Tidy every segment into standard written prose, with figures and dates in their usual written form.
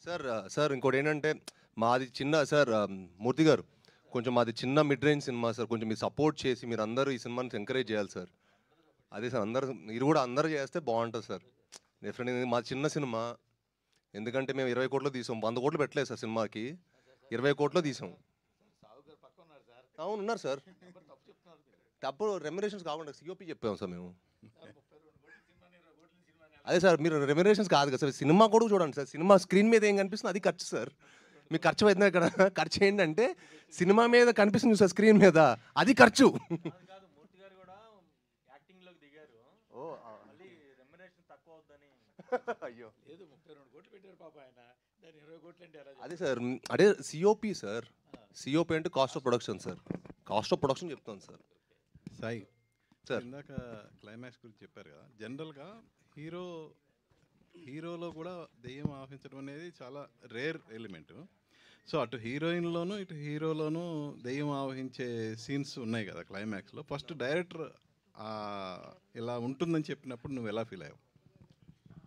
Sir sir ఇంకోటి ఏంటంటే మాది చిన్న సార్ మూర్తి గారు కొంచెం మాది చిన్న మిడ్ రేంజ్ సినిమా సార్. కొంచెం మీరు సపోర్ట్ చేసి మీరు అందరూ ఈ సినిమాని ఎంకరేజ్ చేయాలి సార్. అదే సార్ అందరూ మీరు కూడా అందరూ చేస్తే బాగుంటుంది సార్. డెఫినెట్గా మా చిన్న సినిమా. ఎందుకంటే మేము 20 కోట్లు తీసాం, 100 కోట్లు పెట్టలేదు సార్ సినిమాకి, 20 కోట్లు తీసాం. అవును ఉన్నారు సార్. తప్పుడు రెమ్యునరేషన్స్ కాకుండా సిఓపి చెప్పాము సార్ మేము. అదే సార్ మీరు రెమ్యునరేషన్స్ కాదు కదా సార్, సినిమా కూడా చూడండి సార్. సినిమా స్క్రీన్ మీద ఏం కనిపిస్తుంది అది ఖర్చు సార్. మీకు ఖర్చు అవుతుంది ఇక్కడ. ఖర్చు ఏంటంటే సినిమా మీద కనిపిస్తుంది సార్, స్క్రీన్ మీద అది ఖర్చు. అయ్యో అదే సార్, అదే సిఓపి సార్. సిఓపి అంటే cost of production sir. Cost of production చెప్తాను సార్. సాయి సార్ ఇందాక క్లైమాక్స్ గురించి చెప్పారు కదా, జనరల్గా హీరోలో కూడా దెయ్యం ఆవహించడం అనేది చాలా రేర్ ఎలిమెంట్. సో అటు హీరోయిన్లోను ఇటు హీరోలోను దెయ్యం ఆవహించే సీన్స్ ఉన్నాయి కదా క్లైమాక్స్లో. ఫస్ట్ డైరెక్టర్ ఇలా ఉంటుందని చెప్పినప్పుడు నువ్వు ఎలా ఫీల్ అయ్యావు?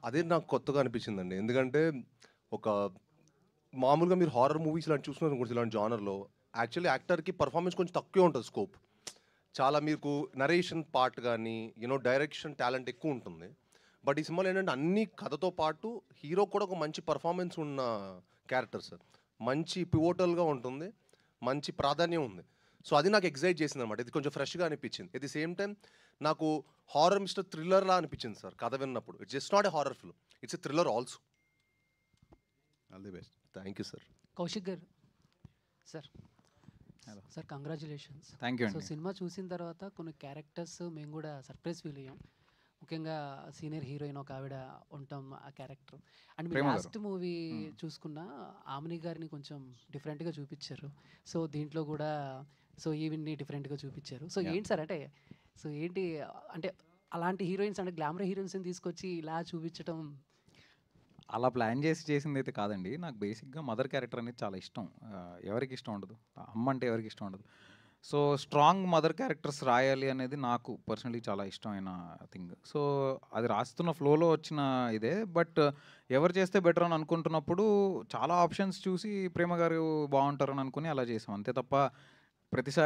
అదే నాకు కొత్తగా అనిపించిందండి. ఎందుకంటే ఒక మామూలుగా మీరు హారర్ మూవీస్ ఇలాంటి చూసుకున్నారు కొంచెం ఇలాంటి జానర్లో యాక్చువల్లీ యాక్టర్కి పర్ఫార్మెన్స్ కొంచెం తక్కువే ఉంటుంది స్కోప్. చాలా మీకు నరేషన్ పార్ట్ కానీ డైరెక్షన్ టాలెంట్ ఎక్కువ ఉంటుంది. బట్ ఈ సినిమాలో ఏంటంటే అన్ని కథతో పాటు హీరో కూడా ఒక మంచి పర్ఫార్మెన్స్ ఉన్న క్యారెక్టర్ సార్. మంచి పివోటల్గా ఉంటుంది, మంచి ప్రాధాన్యం ఉంది. సో అది నాకు ఎగ్జైట్ చేసింది అనమాట. ఇది కొంచెం ఫ్రెష్గా అనిపించింది. ఎట్ ది సేమ్ టైం నాకు హారర్ మిస్టర్ థ్రిల్లర్లా అనిపించింది సార్ కథ విన్నప్పుడు. It's just not a horror film, it's a thriller also. All the best. Thank you sir. Kaushik గారు sir. Sir congratulations. Thank you so అండి. సినిమా చూసిన తర్వాత కొన్ని క్యారెక్టర్స్ మేము కూడా సర్ప్రైజ్ ఫీల్ అయ్యాం. ముఖ్యంగా సీనియర్ హీరోయిన్ ఒక ఆవిడ ఉంటాం ఆ క్యారెక్టర్. అండ్ మీ ప్రేమ గారు. లాస్ట్ మూవీ చూసుకున్న ఆమెని గారిని కొంచెం డిఫరెంట్గా చూపించారు. సో దీంట్లో కూడా సో ఈవిడ్ని డిఫరెంట్గా చూపించారు. సో ఏంటి సార్ అంటే సో ఏంటి అంటే అలాంటి హీరోయిన్స్ అంటే గ్లామర్ హీరోయిన్స్ని తీసుకొచ్చి ఇలా చూపించడం? అలా ప్లాన్ చేసి చేసింది అయితే కాదండి. నాకు బేసిక్గా మదర్ క్యారెక్టర్ అనేది చాలా ఇష్టం. ఎవరికి ఇష్టం ఉండదు, అమ్మ అంటే ఎవరికి ఇష్టం ఉండదు. సో స్ట్రాంగ్ మదర్ క్యారెక్టర్స్ రాయాలి అనేది నాకు పర్సనలీ చాలా ఇష్టమైన థింగ్. సో అది రాస్తున్న ఫ్లోలో వచ్చిన ఇదే. బట్ ఎవరు చేస్తే బెటర్ అని అనుకుంటున్నప్పుడు చాలా ఆప్షన్స్ చూసి ప్రేమ గారు బాగుంటారని అనుకుని అలా చేసాం అంతే తప్ప ప్రతిసారి